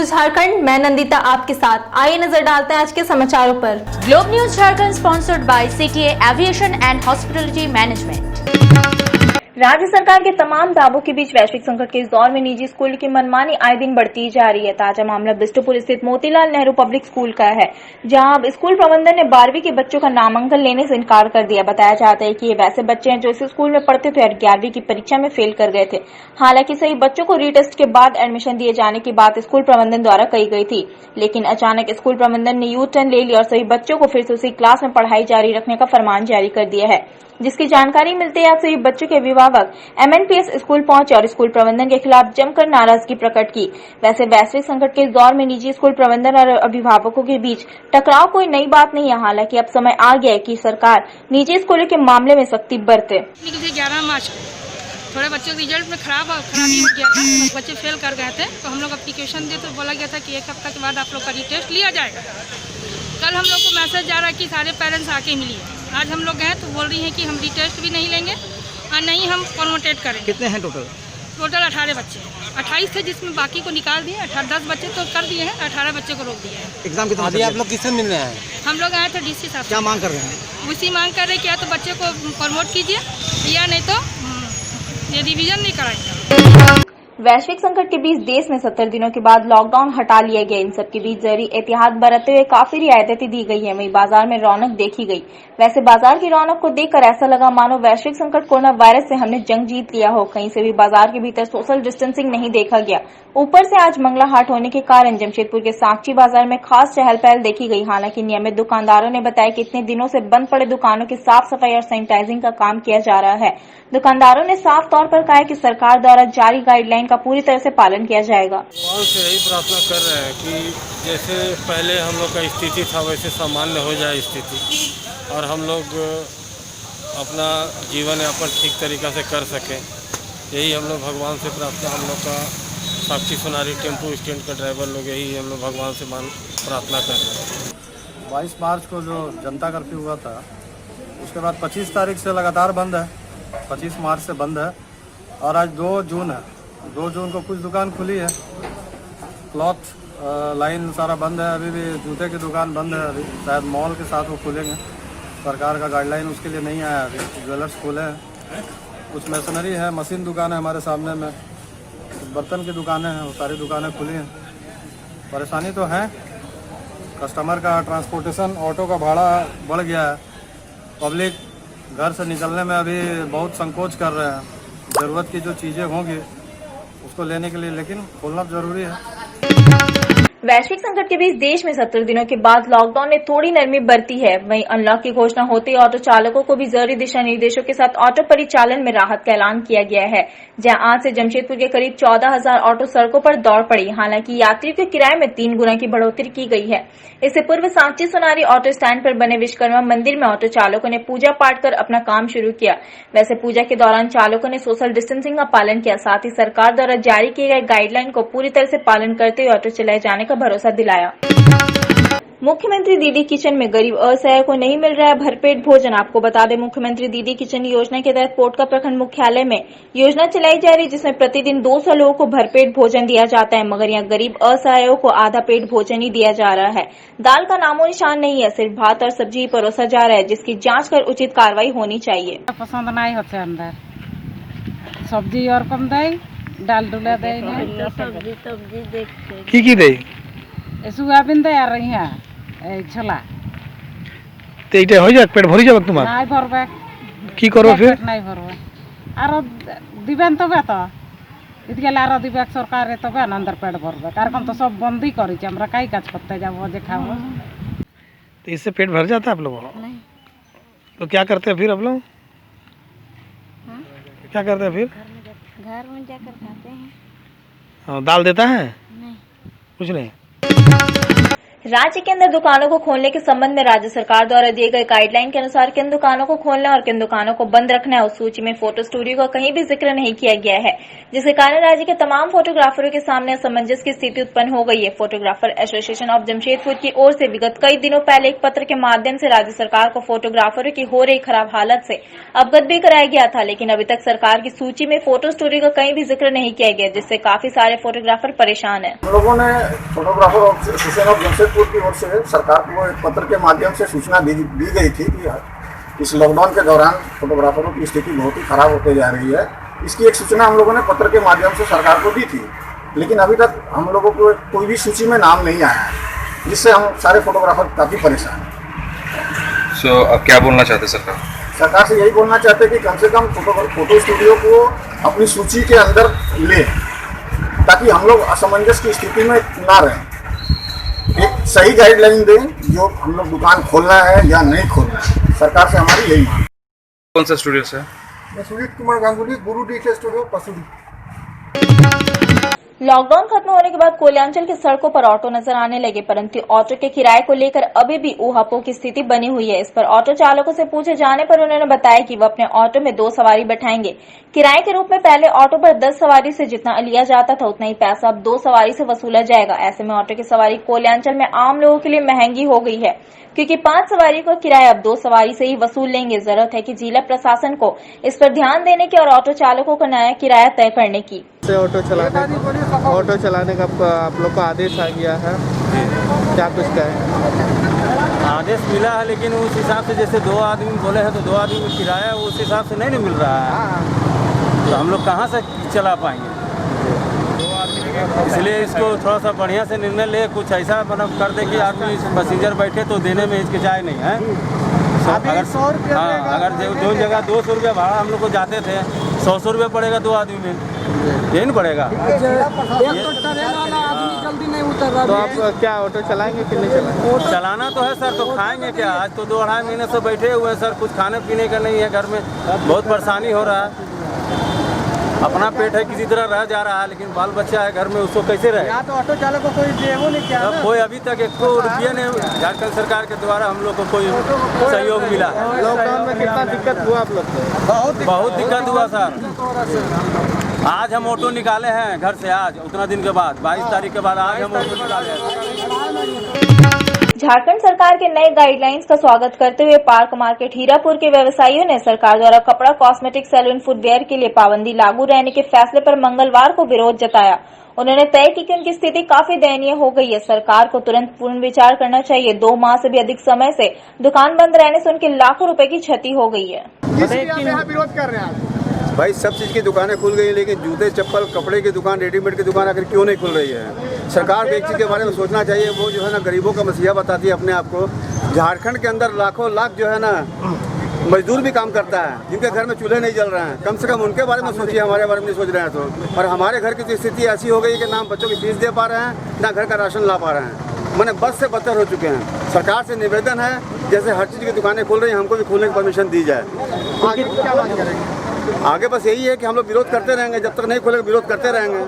News Jharkhand, मैं नंदिता आपके साथ। आइए नजर डालते हैं आज के समाचारों पर। Globe news Jharkhand sponsored by CTA aviation and hospitality management. राज्य सरकार के तमाम दावों के बीच वैश्विक संकट के इस दौर में निजी स्कूल की मनमानी आए दिन बढ़ती जा रही है। ताजा मामला बिष्टुपुर स्थित मोतीलाल नेहरू पब्लिक स्कूल का है, जहां अब स्कूल प्रबंधन ने 12वीं के बच्चों का नामांकन लेने से इनकार कर दिया। बताया जाता है कि ये वैसे बच्चे हैं जो इस स्कूल में पढ़ते थे और 11वीं की परीक्षा में फेल कर गए थे। हालांकि सभी बच्चों को रीटेस्ट के बाद एडमिशन दिए जाने की बात स्कूल प्रबंधन द्वारा कही गई थी, लेकिन अचानक स्कूल प्रबंधन ने यू टर्न ले लिया और सभी बच्चों को फिर से उसी क्लास में पढ़ाई जारी रखने का फरमान जारी कर दिया है। जिसकी जानकारी मिलते ही आज सभी बच्चों के अभिभावक एमएनपीएस स्कूल पहुंचे और स्कूल प्रबंधन के खिलाफ जमकर नाराजगी प्रकट की। वैसे वैश्विक संकट के इस दौर में निजी स्कूल प्रबंधन और अभिभावकों के बीच टकराव कोई नई बात नहीं है। हालांकि अब समय आ गया है कि सरकार निजी स्कूलों के मामले में सख्ती बरते। 11 मार्च को थोड़े बच्चों के रिजल्ट में खराबी हो गया था, बच्चे फेल कर गए थे, तो हम लोग एप्लीकेशन दिए तो बोला गया था कि 1 हफ्ता के बाद आप लोग का रीटेस्ट लिया जाएगा। कल हम लोग को मैसेज जा रहा है कि सारे पेरेंट्स आके मिलिए। आज हम लोग गए तो बोल रही हैं कि हम रीटेस्ट भी नहीं लेंगे और नहीं हम कन्वर्टेड करेंगे। कितने हैं टोटल? टोटल 18 बच्चे, 28 थे जिसमें बाकी को निकाल दिए। 10 बच्चे तो कर दिए हैं, 18 बच्चे को रोक दिए हैं। एग्जाम कितना? अभी आप लोग किससे मिल रहे हैं? हम लोग आए थे डीसी साहब। क्या मांग कर रहे हैं? उसी मांग कर रहे कि या तो बच्चे को प्रमोट कीजिए या नहीं तो ये रिवीजन नहीं कराएंगे। वैश्विक संकट के बीच देश में 70 दिनों के बाद लॉकडाउन हटा लिया गया। इन सब के बीच जारी एहतियात बरतते हुए काफी रियायतें दी गई है। वहीं बाजार में रौनक देखी गई। वैसे बाजार की रौनक को देखकर ऐसा लगा मानो वैश्विक संकट कोरोना वायरस से हमने जंग जीत लिया हो। कहीं से भी बाजार के भीतर सोशल डिस्टेंसिंग नहीं देखा गया। ऊपर से आज मंगला हाट होने के कारण जमशेदपुर के साक्षी बाजार में खास चहल पहल देखी गई। हालांकि नियमित दुकानदारों ने बताया कि इतने दिनों से बंद पड़े दुकानों की साफ सफाई और सैनिटाइजिंग का काम किया जा रहा है। दुकानदारों ने साफ तौर पर कहा है कि सरकार द्वारा जारी गाइडलाइन का पूरी तरह से पालन किया जाएगा। भगवान से यही प्रार्थना कर रहे हैं कि जैसे पहले हम लोग का स्थिति था वैसे सामान्य हो जाए स्थिति, और हम लोग अपना जीवन यापन ठीक तरीक़ा से कर सकें। यही हम लोग भगवान से प्रार्थना, हम लोग का साक्षी सोनारी टेम्पो स्टैंड का ड्राइवर लोग यही हम लोग भगवान से प्रार्थना कर रहे हैं। 22 मार्च को जो जनता कर्फ्यू हुआ था, उसके बाद 25 तारीख से लगातार बंद है, 25 मार्च से बंद है और आज 2 जून है। 2 जून को कुछ दुकान खुली है, क्लॉथ लाइन सारा बंद है। अभी भी जूते की दुकान बंद है, अभी शायद मॉल के साथ वो खुलेंगे। सरकार का गाइडलाइन उसके लिए नहीं आया। अभी ज्वेलर्स खुले हैं, कुछ मशीनरी है, मशीन दुकान है हमारे सामने में, बर्तन की दुकानें हैं, वो सारी दुकानें खुली हैं। परेशानी तो है, कस्टमर का ट्रांसपोर्टेशन ऑटो का भाड़ा बढ़ गया है। पब्लिक घर से निकलने में अभी बहुत संकोच कर रहे हैं। ज़रूरत की जो चीज़ें होंगी उसको लेने के लिए, लेकिन खोलना जरूरी है। वैश्विक संकट के बीच देश में 70 दिनों के बाद लॉकडाउन ने थोड़ी नरमी बरती है। वहीं अनलॉक की घोषणा होते ही ऑटो चालकों को भी जरूरी दिशा निर्देशों के साथ ऑटो परिचालन में राहत का ऐलान किया गया है, जहां आज से जमशेदपुर के करीब 14,000 ऑटो सड़कों पर दौड़ पड़ी। हालांकि यात्रियों के किराए में 3 गुना की बढ़ोतरी की गई है। इससे पूर्व सांची सोनारी ऑटो स्टैंड पर बने विश्वकर्मा मंदिर में ऑटो चालकों ने पूजा पाठ कर अपना काम शुरू किया। वैसे पूजा के दौरान चालकों ने सोशल डिस्टेंसिंग का पालन किया। साथ ही सरकार द्वारा जारी किए गए गाइडलाइन को पूरी तरह से पालन करते हुए ऑटो चलाए जाने का भरोसा दिलाया। मुख्यमंत्री दीदी किचन में गरीब असहाय को नहीं मिल रहा है भरपेट भोजन। आपको बता दें, मुख्यमंत्री दीदी किचन योजना के तहत पोटका प्रखंड मुख्यालय में योजना चलाई जा रही है, जिसमें प्रतिदिन 200 लोगों को भरपेट भोजन दिया जाता है। मगर यहाँ गरीब असहायों को आधा पेट भोजन ही दिया जा रहा है। दाल का नामो निशान नहीं है, सिर्फ भात और सब्जी ही परोसा जा रहा है, जिसकी जाँच कर उचित कार्रवाई होनी चाहिए। पसंद नहीं होते अंदर सब्जी और कम दे, डाल डुला दे, की दे सोयाबीन दे रही है छोला तो এটা হয়ে যাক, পেট ভরি যাবে তোমার? নাই ভরবে। কি করবে ফির? নাই ভরবে আর দিবেন তবে তো এদিকে আর দিবে সরকারে, তবে আনন্দের পেট ভরবে। কারণ তো সব বন্ধই করেছে, আমরা কাই কাজ করতে যাবো যে খাবো? तो इससे पेट भर जाता है आप लोगों का? नहीं। तो क्या करते हैं फिर आप लोग? क्या करते हैं फिर? घर में जाकर खाते हैं। दाल देता है? नहीं। कुछ नहीं। राज्य के अंदर दुकानों को खोलने के संबंध में राज्य सरकार द्वारा दिए गए गाइडलाइन के अनुसार किन दुकानों को खोलना और किन दुकानों को बंद रखना है, उस सूची में फोटो स्टूडियो का कहीं भी जिक्र नहीं किया गया है, जिसके कारण राज्य के तमाम फोटोग्राफरों के सामने असमंजस की स्थिति उत्पन्न हो गई है। फोटोग्राफर एसोसिएशन ऑफ जमशेदपुर की ओर से विगत कई दिनों पहले एक पत्र के माध्यम से राज्य सरकार को फोटोग्राफरों की हो रही खराब हालत से अवगत भी कराया गया था, लेकिन अभी तक सरकार की सूची में फोटो स्टूडियो का कहीं भी जिक्र नहीं किया गया, जिससे काफी सारे फोटोग्राफर परेशान है। हम लोगों ने फोटोग्राफर एसोसिएशन ऑफ जमशेदपुर की ओर से सरकार को एक पत्र के माध्यम से सूचना दी गई थी कि इस लॉकडाउन के दौरान फोटोग्राफरों की स्थिति बहुत ही खराब होते जा रही है। इसकी एक सूचना हम लोगों ने पत्र के माध्यम से सरकार को दी थी, लेकिन अभी तक हम लोगों को कोई भी सूची में नाम नहीं आया है, जिससे हम सारे फोटोग्राफर काफ़ी परेशान हैं। अब क्या बोलना चाहते सरकार? सरकार से यही बोलना चाहते हैं कि कम से कम फोटो स्टूडियो को अपनी सूची के अंदर ले, ताकि हम लोग असमंजस की स्थिति में ना रहें। एक सही गाइडलाइन दें जो हम लोग दुकान खोलना है या नहीं खोलना है। सरकार से हमारी यही मांग। कौन सा स्टूडियो से? मैं सुजीत कुमार गांगुली, गुरु डी के स्टूडियो पसुडी। लॉकडाउन खत्म होने के बाद कोयलांचल की सड़कों पर ऑटो नजर आने लगे, परंतु ऑटो के किराए को लेकर अभी भी ऊहापोह की स्थिति बनी हुई है। इस पर ऑटो चालकों से पूछे जाने पर उन्होंने बताया कि वह अपने ऑटो में 2 सवारी बैठाएंगे। किराए के रूप में पहले ऑटो पर 10 सवारी से जितना लिया जाता था उतना ही पैसा अब 2 सवारी से वसूला जाएगा। ऐसे में ऑटो की सवारी कोयलांचल में आम लोगों के लिए महंगी हो गई है, क्योंकि 5 सवारी का किराया अब 2 सवारी से ही वसूल लेंगे। जरूरत है कि जिला प्रशासन को इस पर ध्यान देने की और ऑटो चालकों को नया किराया तय करने की। ऑटो चलाने का आप लोग का आदेश आ गया है, क्या कुछ कहें? आदेश मिला है, लेकिन उस हिसाब से जैसे 2 आदमी बोले हैं तो 2 आदमी का किराया उस हिसाब से नहीं मिल रहा है, तो हम लोग कहाँ से चला पाएंगे? इसलिए इसको थोड़ा सा बढ़िया से निर्णय ले, कुछ ऐसा मतलब कर दे कि आदमी पैसेंजर बैठे तो देने में हिचकिचाए नहीं है। अगर 100 रुपया, अगर जो जगह 200 रुपया भाड़ा हम लोग को जाते थे, 100 रुपया पड़ेगा 2 आदमी में, ये नहीं पड़ेगा। तो आप क्या ऑटो चलाएंगे कि नहीं चलाएंगे? चलाना तो है सर, तो खाएंगे क्या? आज तो 2-2.5 महीने से बैठे हुए हैं सर, कुछ खाने पीने का नहीं है, घर में बहुत परेशानी हो रहा है। अपना पेट है किसी तरह रह जा रहा है, लेकिन बाल बच्चा है घर में, उसको कैसे रहे? यहाँ तो ऑटो चालक को कोई देवो नहीं किया ना? कोई अभी तक 1 रुपया नहीं, झारखंड सरकार के द्वारा हम लोग को कोई सहयोग मिला। लॉकडाउन में कितना दिक्कत हुआ आप लोग को? बहुत दिक्कत हुआ सर। आज हम ऑटो निकाले हैं घर से, आज उतना दिन के बाद 22 तारीख के बाद आज हम ऑटो निकाले। झारखंड सरकार के नए गाइडलाइंस का स्वागत करते हुए पार्क मार्केट हीरापुर के व्यवसायियों ने सरकार द्वारा कपड़ा, कॉस्मेटिक, सैलून, फुटवेयर के लिए पाबंदी लागू रहने के फैसले पर मंगलवार को विरोध जताया। उन्होंने तय की कि उनकी स्थिति काफी दयनीय हो गई है, सरकार को तुरंत पूर्ण विचार करना चाहिए। 2 माह से भी अधिक समय से दुकान बंद रहने से उनके लाखों रुपए की क्षति हो गई है। विरोध कर रहे हैं भाई, सब चीज़ की दुकानें खुल गई, लेकिन जूते, चप्पल, कपड़े की दुकान, रेडीमेड की दुकान आखिर क्यों नहीं खुल रही है? सरकार को एक चीज़ के बारे में सोचना चाहिए, वो जो है ना गरीबों का मसीहा बताती है अपने आप को। झारखंड के अंदर लाखों लाख जो है ना मजदूर भी काम करता है, जिनके घर में चूल्हे नहीं जल रहे हैं। कम से कम उनके बारे में सोचिए, हमारे बारे में नहीं सोच रहे हैं तो। और हमारे घर की स्थिति ऐसी हो गई कि ना बच्चों की फीस दे पा रहे हैं, ना घर का राशन ला पा रहे हैं, मैंने बस से बदतर हो चुके हैं। सरकार से निवेदन है, जैसे हर चीज़ की दुकानें खुल रही हैं, हमको भी खोलने की परमिशन दी जाए। आगे क्या बात करेंगे? आगे बस यही है कि हम लोग विरोध करते रहेंगे, जब तक नहीं खोलेगा विरोध करते रहेंगे।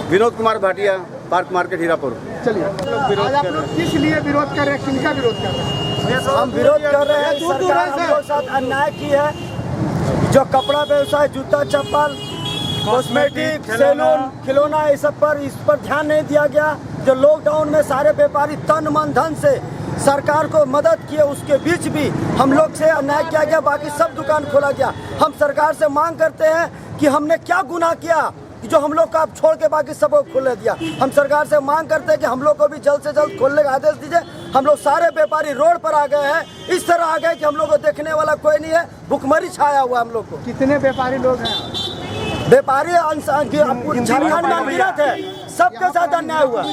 Vinod Kumar Bhatia, park market Hirapur. चलिए, आप लोग किस लिए विरोध कर रहे हैं, किनका विरोध कर रहे हैं? हम विरोध कर रहे हैं, सरकार हम लोग साथ अन्याय की है। जो कपड़ा व्यवसाय, जूता, चप्पल, कॉस्मेटिक, सैलून, खिलौना, इस पर ध्यान नहीं दिया गया। जो लॉकडाउन में सारे व्यापारी तन मन धन से सरकार को मदद किए, उसके बीच भी हम लोग से अन्याय किया गया, बाकी सब दुकान खोला गया। हम सरकार से मांग करते हैं कि हमने क्या गुनाह किया जो हम लोग का आप छोड़ के बाकी सबको खोल दिया। हम सरकार से मांग करते हैं कि हम लोग को भी जल्द से जल्द खोलने का आदेश दीजिए। हम लोग सारे व्यापारी रोड पर आ गए हैं, इस तरह आ गए कि हम लोग को देखने वाला कोई नहीं है, भुखमरी छाया हुआ हम लोग को। कितने व्यापारी लोग हैं? व्यापारी झारखंड में अनगिनत है, सबके साथ अन्याय हुआ।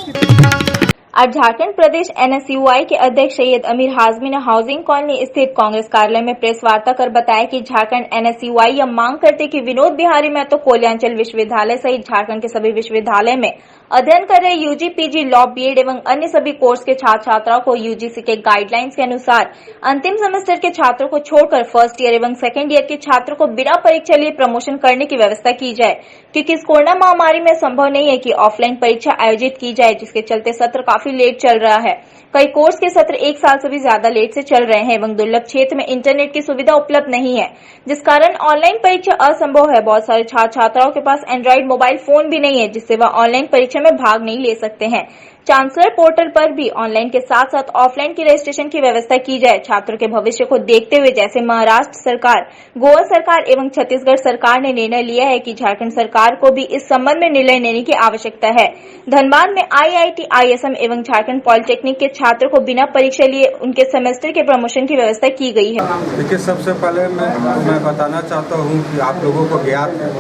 आज झारखंड प्रदेश NSUI के अध्यक्ष सैयद अमीर हाजमी ने हाउसिंग कॉलोनी स्थित कांग्रेस कार्यालय में प्रेस वार्ता कर बताया कि झारखंड NSUI यह मांग करते कि विनोद बिहारी महतो कोयलांचल विश्वविद्यालय सहित झारखंड के सभी विश्वविद्यालय में अध्ययन कर रहे UG, PG, लॉ, BEd एवं अन्य सभी कोर्स के छात्र छात्राओं को UGC के गाइडलाइंस के अनुसार अंतिम सेमेस्टर के छात्रों को छोड़कर फर्स्ट ईयर एवं सेकेंड ईयर के छात्रों को बिना परीक्षा लिए प्रमोशन करने की व्यवस्था की जाए, क्योंकि इस कोरोना महामारी में संभव नहीं है कि ऑफलाइन परीक्षा आयोजित की जाए, जिसके चलते सत्र काफी काफी लेट चल रहा है। कई कोर्स के सत्र 1 साल से भी ज्यादा लेट से चल रहे हैं एवं दुर्लभ क्षेत्र में इंटरनेट की सुविधा उपलब्ध नहीं है, जिस कारण ऑनलाइन परीक्षा असंभव है। बहुत सारे छात्र छात्राओं के पास एंड्रॉइड मोबाइल फोन भी नहीं है, जिससे वह ऑनलाइन परीक्षा में भाग नहीं ले सकते हैं। चांसलर पोर्टल पर भी ऑनलाइन के साथ साथ ऑफलाइन की रजिस्ट्रेशन की व्यवस्था की जाए। छात्रों के भविष्य को देखते हुए जैसे महाराष्ट्र सरकार, गोवा सरकार एवं छत्तीसगढ़ सरकार ने निर्णय लिया है कि झारखंड सरकार को भी इस संबंध में निर्णय लेने की आवश्यकता है। धनबाद में IIT, ISM एवं झारखंड पॉलिटेक्निक के छात्रों को बिना परीक्षा लिए उनके सेमेस्टर के प्रमोशन की व्यवस्था की गई है। देखिए, सबसे पहले मैं बताना चाहता हूँ कि आप लोगों को ज्ञात है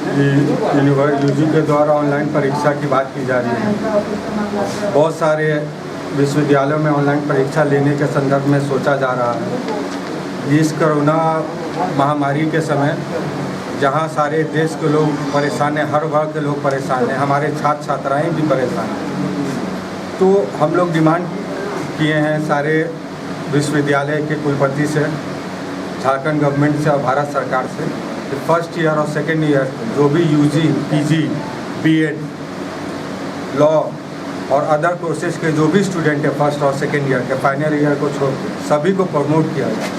कि यूजी के द्वारा ऑनलाइन परीक्षा की बात की जा रही है। बहुत सारे विश्वविद्यालयों में ऑनलाइन परीक्षा लेने के संदर्भ में सोचा जा रहा है। इस कोरोना महामारी के समय जहां सारे देश के लोग परेशान हैं, हर वर्ग के लोग परेशान हैं, हमारे छात्र छात्राएं भी परेशान हैं, तो हम लोग डिमांड किए हैं सारे विश्वविद्यालय के कुलपति से, झारखंड गवर्नमेंट से और भारत सरकार से, फर्स्ट ईयर और सेकेंड ईयर जो भी यूजी, पीजी, बीएड, लॉ और अदर कोर्सेज के जो भी स्टूडेंट है फर्स्ट और सेकेंड ईयर के, फाइनल ईयर को छोड़ सभी को प्रमोट किया जाए।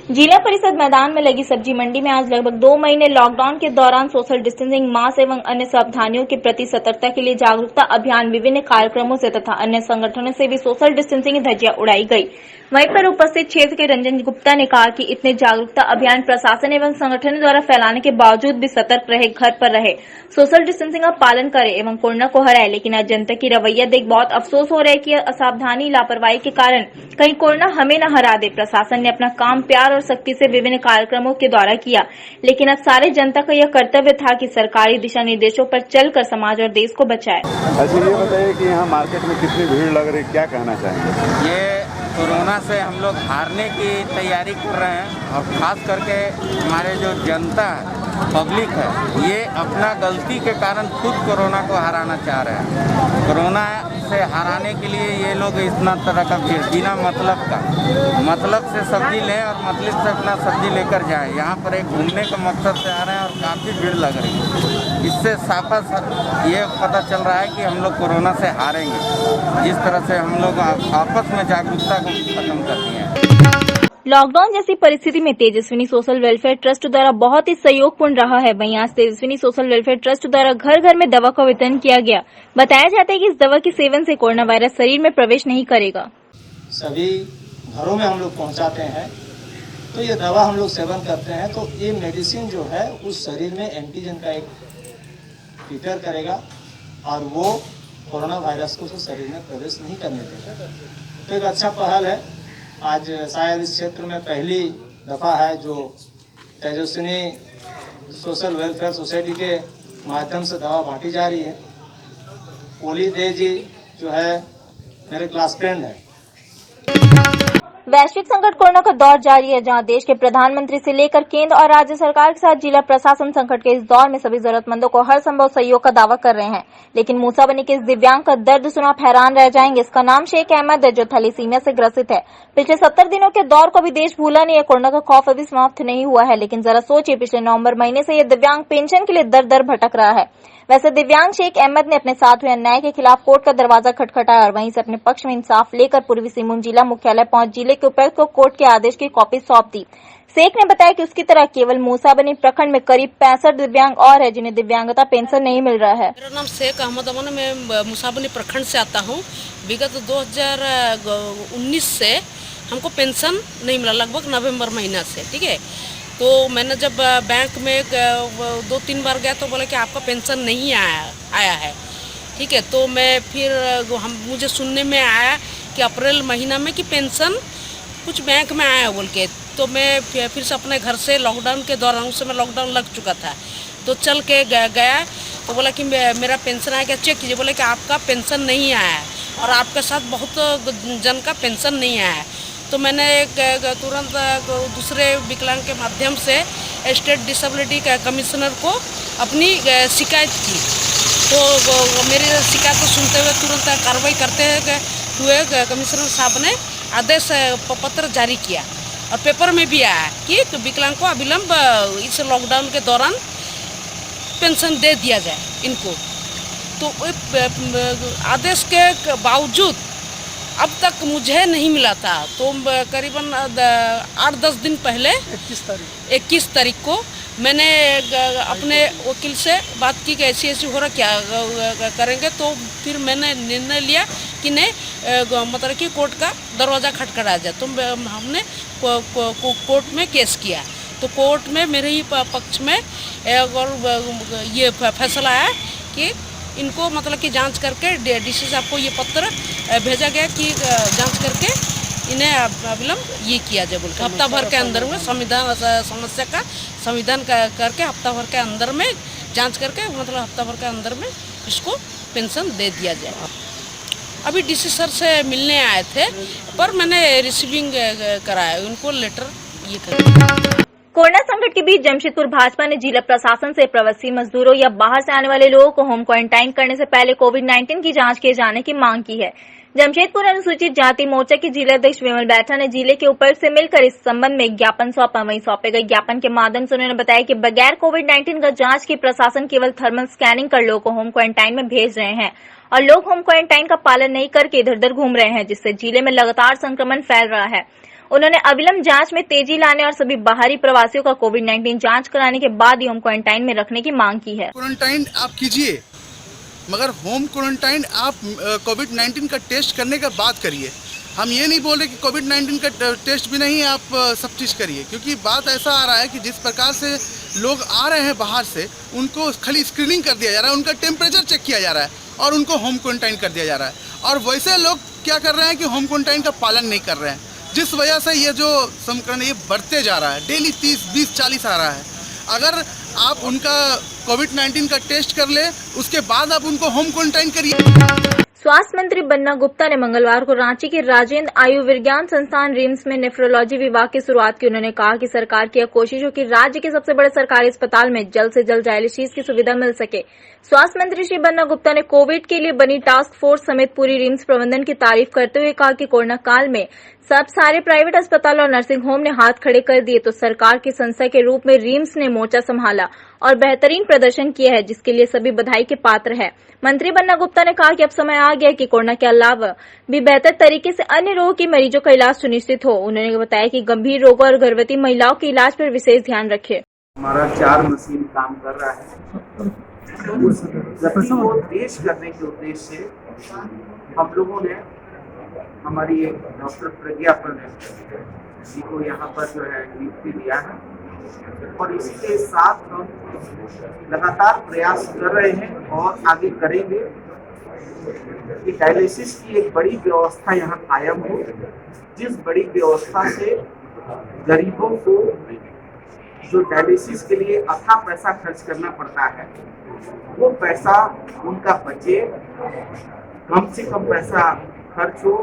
जिला परिषद मैदान में लगी सब्जी मंडी में आज लगभग 2 महीने लॉकडाउन के दौरान सोशल डिस्टेंसिंग, मास्क एवं अन्य सावधानियों के प्रति सतर्कता के लिए जागरूकता अभियान विभिन्न कार्यक्रमों से तथा अन्य संगठनों से भी सोशल डिस्टेंसिंग की धज्जियां उड़ाई गई। वहीं पर उपस्थित क्षेत्र के रंजन गुप्ता ने कहा कि इतने जागरूकता अभियान प्रशासन एवं संगठन द्वारा फैलाने के बावजूद भी सतर्क रहे, घर पर रहे, सोशल डिस्टेंसिंग का पालन करे एवं कोरोना को हराए। लेकिन आज जनता की रवैया देख बहुत अफसोस हो रहा है कि असावधानी, लापरवाही के कारण कहीं कोरोना हमें न हरा दे। प्रशासन ने अपना काम प्यार और सख्ती से विभिन्न कार्यक्रमों के द्वारा किया, लेकिन अब सारे जनता का यह कर्तव्य था कि सरकारी दिशा निर्देशों पर चलकर समाज और देश को बचाए। अच्छा, ये बताइए कि यहाँ मार्केट में कितनी भीड़ लग रही, क्या कहना चाहेंगे? ये कोरोना से हम लोग हारने की तैयारी कर रहे हैं और खास करके हमारे जो जनता है, पब्लिक है, ये अपना गलती के कारण खुद कोरोना को हराना चाह रहे हैं। कोरोना से हराने के लिए ये लोग इतना तरह का बिना मतलब से सब्जी लें और मतलब से अपना सब्जी लेकर जाएं। यहाँ पर एक घूमने का मकसद से आ रहे हैं और काफ़ी भीड़ लग रही है। इससे साफ ये पता चल रहा है कि हम लोग कोरोना से हारेंगे, जिस तरह से हम लोग आपस में जागरूकता को खत्म कर दिए हैं। लॉकडाउन जैसी परिस्थिति में तेजस्विनी सोशल वेलफेयर ट्रस्ट द्वारा बहुत ही सहयोगपूर्ण रहा है। वहीं आज तेजस्विनी सोशल वेलफेयर ट्रस्ट द्वारा घर घर में दवा का वितरण किया गया। बताया जाता है कि इस दवा के सेवन से कोरोना वायरस शरीर में प्रवेश नहीं करेगा। सभी घरों में हम लोग पहुंचाते हैं, तो ये दवा हम लोग सेवन करते हैं तो ये मेडिसिन जो है उस शरीर में एंटीजन का एक प्रिपेयर करेगा और वो कोरोना वायरस को शरीर में प्रवेश नहीं करने देगा। तो एक अच्छा पहल है। आज शायद इस क्षेत्र में पहली दफ़ा है जो तेजस्विनी सोशल वेलफेयर सोसाइटी के माध्यम से दवा बांटी जा रही है। पोली दे जी जो है मेरे क्लास फ्रेंड है। वैश्विक संकट कोरोना का दौर जारी है, जहां देश के प्रधानमंत्री से लेकर केंद्र और राज्य सरकार के साथ जिला प्रशासन संकट के इस दौर में सभी जरूरतमंदों को हर संभव सहयोग का दावा कर रहे हैं। लेकिन मूसाबनी के इस दिव्यांग का दर्द सुना आप हैरान रह जाएंगे। इसका नाम शेख अहमद है, जो थैलेसीमिया से ग्रसित है। पिछले 70 दिनों के दौर को भी देश भूला नहीं है। कोरोना का खौफ अभी समाप्त नहीं हुआ है, लेकिन जरा सोचिए, पिछले नवंबर महीने से यह दिव्यांग पेंशन के लिए दर दर भटक रहा है। वैसे दिव्यांग शेख अहमद ने अपने साथ हुए अन्याय के खिलाफ कोर्ट का दरवाजा खटखटाया और वहीं से अपने पक्ष में इंसाफ लेकर पूर्वी सिंहभूम जिला मुख्यालय पहुंच जिले के उपायुक्त को कोर्ट के आदेश की कॉपी सौंप दी। शेख ने बताया कि उसकी तरह केवल मूसाबनी प्रखंड में करीब 65 दिव्यांग और है जिन्हें दिव्यांगता पेंशन नहीं मिल रहा है। मेरा नाम शेख अहमद अमन, मैं मूसाबनी प्रखंड से आता हूँ। विगत 2019 से हमको पेंशन नहीं मिला, लगभग नवंबर महीना से। ठीक है, तो मैंने जब बैंक में 2-3 बार गया तो बोला कि आपका पेंशन नहीं आया है। ठीक है, तो मैं फिर मुझे सुनने में आया कि अप्रैल महीना में कि पेंशन कुछ बैंक में आया बोल के, तो मैं फिर से अपने घर से लॉकडाउन के दौरान, उस समय लॉकडाउन लग चुका था, तो चल के गया तो बोला कि मेरा पेंशन आया क्या, चेक कीजिए। बोले कि आपका पेंशन नहीं आया है और आपके साथ बहुत जन का पेंशन नहीं आया है। तो मैंने तुरंत दूसरे विकलांग के माध्यम से स्टेट डिसेबिलिटी कमिश्नर को अपनी शिकायत की। तो मेरी शिकायत को सुनते हुए तुरंत कार्रवाई करते हुए कमिश्नर साहब ने आदेश पत्र जारी किया और पेपर में भी आया कि विकलांग को अविलंब इस लॉकडाउन के दौरान पेंशन दे दिया जाए इनको। तो आदेश के बावजूद अब तक मुझे नहीं मिला था। तो करीबन 8-10 दिन पहले 21 तारीख को मैंने अपने वकील से बात की कि ऐसी हो रहा, क्या करेंगे। तो फिर मैंने निर्णय लिया कि नहीं, मतलब कि कोर्ट का दरवाज़ा खटखटा जाए। तो हमने कोर्ट में केस किया। तो कोर्ट में मेरे ही पक्ष में और ये फैसला आया कि इनको मतलब कि जांच करके डीसी साहब को ये पत्र भेजा गया कि जांच करके इन्हें अविलंब ये किया जाए, बोल के हफ्ता भर के अंदर में संविधान समस्या का संविधान करके हफ्ता भर के अंदर में जांच करके मतलब हफ्ता भर के अंदर में इसको पेंशन दे दिया जाए। अभी डीसी सर से मिलने आए थे, पर मैंने रिसीविंग कराया, उनको लेटर ये कर। कोरोना संकट के बीच जमशेदपुर भाजपा ने जिला प्रशासन से प्रवासी मजदूरों या बाहर से आने वाले लोगों को होम क्वारंटाइन करने से पहले कोविड-19 की जांच किए जाने की मांग की है। जमशेदपुर अनुसूचित जाति मोर्चा के जिलाध्यक्ष विमल बैठा ने जिले के उपायुक्त से मिलकर इस संबंध में ज्ञापन सौंपा। वहीं सौंपे गए ज्ञापन के माध्यम से उन्होंने बताया कि बगैर कोविड-19 का जांच की प्रशासन केवल थर्मल स्कैनिंग कर लोगों को होम क्वारंटाइन में भेज रहे हैं और लोग होम क्वारंटाइन का पालन नहीं करके इधर उधर घूम रहे हैं, जिससे जिले में लगातार संक्रमण फैल रहा है। उन्होंने अविलंब जांच में तेजी लाने और सभी बाहरी प्रवासियों का कोविड-19 जांच कराने के बाद ही होम क्वारंटाइन में रखने की मांग की है। क्वारंटाइन आप कीजिए, मगर होम क्वारंटाइन आप कोविड-19 का टेस्ट करने के बाद करिए। हम ये नहीं बोल रहे कि कोविड-19 का टेस्ट भी नहीं आप सब चीज़ करिए, क्योंकि बात ऐसा आ रहा है कि जिस प्रकार से लोग आ रहे हैं बाहर से, उनको खाली स्क्रीनिंग कर दिया जा रहा है, उनका टेम्परेचर चेक किया जा रहा है और उनको होम क्वारंटाइन कर दिया जा रहा है। और वैसे लोग क्या कर रहे हैं कि होम क्वारंटाइन का पालन नहीं कर रहे हैं, जिस वजह से ये जो संक्रमण ये बढ़ते जा रहा है, डेली 30, 20, 40 आ रहा है। अगर आप उनका कोविड-19 का टेस्ट कर ले, उसके बाद आप उनको होम क्वारंटाइन करिए। स्वास्थ्य मंत्री बन्ना गुप्ता ने मंगलवार को रांची के राजेंद्र आयुर्विज्ञान संस्थान रिम्स में नेफ्रोलॉजी विभाग की शुरुआत की। उन्होंने कहा कि सरकार की कोशिश हो कि राज्य के सबसे बड़े सरकारी अस्पताल में जल्द से जल्द डायलिसिस की सुविधा मिल सके। स्वास्थ्य मंत्री श्री बन्ना गुप्ता ने कोविड के लिए बनी टास्क फोर्स समेत पूरी रिम्स प्रबंधन की तारीफ करते हुए कहा कि कोरोना काल में सब सारे प्राइवेट अस्पताल और नर्सिंग होम ने हाथ खड़े कर दिए तो सरकार की संस्था के रूप में रिम्स ने मोर्चा संभाला और बेहतरीन प्रदर्शन किया है, जिसके लिए सभी बधाई के पात्र है। मंत्री बन्ना गुप्ता ने कहा कि अब समय आ गया कि कोरोना के अलावा भी बेहतर तरीके से अन्य रोगों के मरीजों का इलाज सुनिश्चित हो। उन्होंने बताया कि गंभीर रोगों और गर्भवती महिलाओं के इलाज पर विशेष ध्यान रखे। हमारा 4 मशीन काम कर रहा है। उस गति को तेज करने के उद्देश्य से हम लोगों ने हमारी डॉक्टर प्रज्ञा जी को यहाँ पर जो है नियुक्ति दिया है और इसके साथ हम लगातार प्रयास कर रहे हैं और आगे करेंगे कि डायलिसिस की एक बड़ी व्यवस्था यहाँ कायम हो, जिस बड़ी व्यवस्था से गरीबों को जो डायलिसिस के लिए अथाह पैसा खर्च करना पड़ता है, वो पैसा उनका बचे, कम से कम पैसा खर्च हो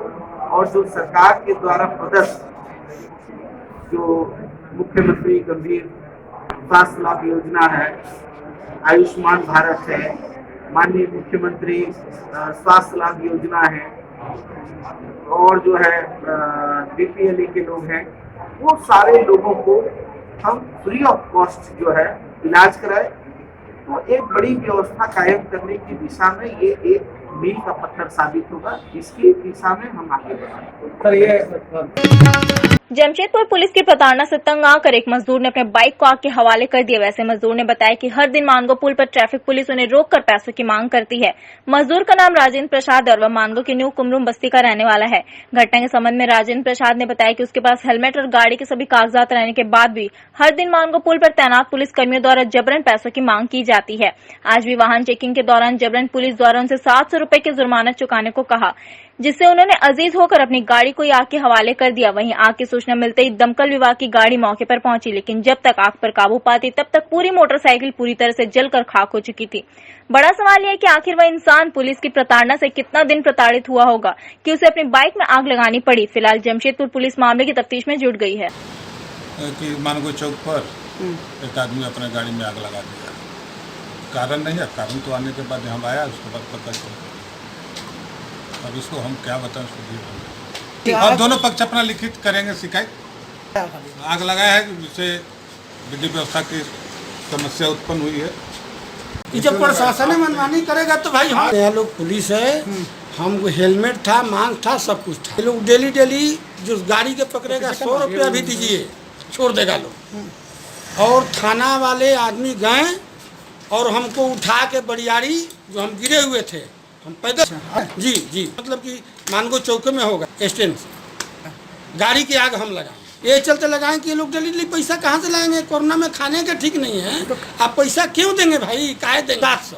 और जो सरकार के द्वारा प्रदत्त जो मुख्यमंत्री गंभीर स्वास्थ्य लाभ योजना है, आयुष्मान भारत है, माननीय मुख्यमंत्री स्वास्थ्य लाभ योजना है और जो है बीपीएल के लोग हैं, वो सारे लोगों को हम फ्री ऑफ कॉस्ट जो है इलाज कराए। तो एक बड़ी व्यवस्था कायम करने की दिशा में ये एक मील का पत्थर साबित होगा, जिसकी दिशा में हम आगे बढ़ेंगे। जमशेदपुर पुलिस की प्रताड़ना से तंग आकर एक मजदूर ने अपने बाइक को आग के हवाले कर दिया। वैसे मजदूर ने बताया कि हर दिन मानगो पुल पर ट्रैफिक पुलिस उन्हें रोककर पैसों की मांग करती है। मजदूर का नाम राजेंद्र प्रसाद है और वह मानगो की न्यू कुमरुम बस्ती का रहने वाला है। घटना के संबंध में राजेंद्र प्रसाद ने बताया कि उसके पास हेलमेट और गाड़ी के सभी कागजात रहने के बाद भी हर दिन मानगो पुल पर तैनात पुलिस कर्मियों द्वारा जबरन पैसों की मांग की जाती है। आज भी वाहन चेकिंग के दौरान जबरन पुलिस द्वारा उनसे 700 रुपए के जुर्माना चुकाने को कहा, जिससे उन्होंने अजीज होकर अपनी गाड़ी को आग के हवाले कर दिया। वहीं आग की सूचना मिलते ही दमकल विभाग की गाड़ी मौके पर पहुंची, लेकिन जब तक आग पर काबू पाती तब तक पूरी मोटरसाइकिल पूरी तरह से जलकर खाक हो चुकी थी। बड़ा सवाल यह है कि आखिर वह इंसान पुलिस की प्रताड़ना से कितना दिन प्रताड़ित हुआ होगा कि उसे अपनी बाइक में आग लगानी पड़ी। फिलहाल जमशेदपुर पुलिस मामले की तफ्तीश में जुट गई है। कि मानगो चौक पर एक आदमी अपने गाड़ी में आग लगा दिया, कारण नहीं है, कारण तो आने के बाद हम आया उसके बाद पता चला। अब इसको हम क्या बताएं, अब दोनों पक्ष अपना लिखित करेंगे शिकायत। आग लगाया है जिससे विधि व्यवस्था की समस्या उत्पन्न हुई है। कि जब प्रशासन मनमानी करेगा तो भाई हम यहाँ लोग पुलिस है, हमको हेलमेट था, मांग था, सब कुछ था। ये लोग डेली जो गाड़ी के पकड़ेगा 100 रुपया भी दीजिए, छोड़ देगा लोग। और थाना वाले आदमी गए और हमको उठा के बड़ियारी, जो हम गिरे हुए थे, हम पैदल जी मतलब कि मानगो चौक में होगा स्टैंड से, गाड़ी के आग हम लगाए। ये चलते लगाएं कि ये लोग डेली पैसा कहाँ से लाएंगे? कोरोना में खाने के ठीक नहीं है, आप पैसा क्यों देंगे भाई? काहे देंगे? 700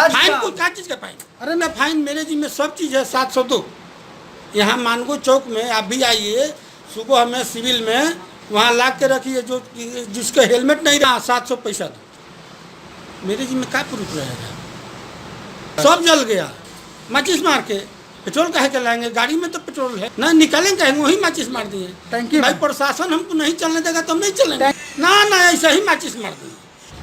फाइन को क्या चीज़ का फाइन? अरे ना फाइन मेरे जी में सब चीज़ है 702। यहाँ मानगो चौक में आप भी आइए, सुबह हमें सिविल में वहाँ ला के रखिए, जो जिसका हेलमेट नहीं रहा 700 पैसा दो। मेरे जी में क्या प्रूफ रहेगा? सब जल गया माचिस मार के। पेट्रोल काहे के लाएंगे? गाड़ी में तो पेट्रोल है ना, निकालेंगे कहेंगे, वही माचिस मार दिए। भाई प्रशासन हमको नहीं चलने देगा तो हम नहीं चलेंगे ना, ऐसा ही माचिस मार दिए।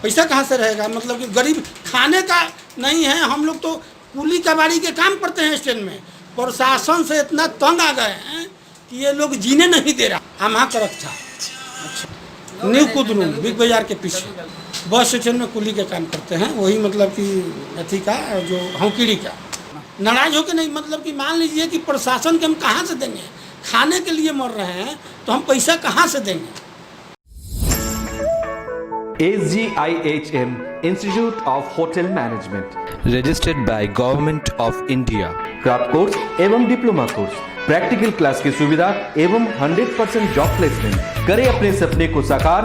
पैसा कहाँ से रहेगा? मतलब कि गरीब खाने का नहीं है, हम लोग तो कुली कबाड़ी के काम करते हैं स्टैंड में। प्रशासन से इतना तंग आ गए हैं कि ये लोग जीने नहीं दे रहा। हम करक था न्यू कुदरू बिग बाजार के पीछे बस स्टेशन में कुली के काम करते हैं, वही मतलब कि अथी का जो हौकीड़ी का। नाराज होकर नहीं, मतलब कि मान लीजिए कि प्रशासन के हम कहाँ से देंगे? खाने के लिए मर रहे हैं तो हम पैसा कहाँ से देंगे? SGIHM Institute of Hotel Management, registered by Government of India. Crash course एवं डिप्लोमा कोर्स, प्रैक्टिकल क्लास की सुविधा एवं 100% जॉब प्लेसमेंट। करें अपने सपने को साकार।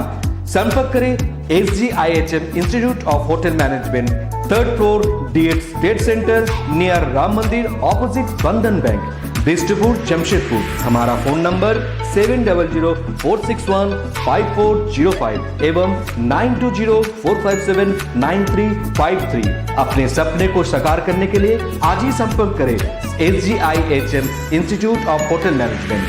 संपर्क करें SGIHM Institute of Hotel Management, 3rd floor, DH State Center, near Ram मंदिर, ऑपोजिट बंधन बैंक, बिस्टपुर, जमशेदपुर। हमारा फोन नंबर 7004615405 एवं 9204579353। अपने सपने को साकार करने के लिए आज ही संपर्क करें SGIHM Institute of Hotel Management।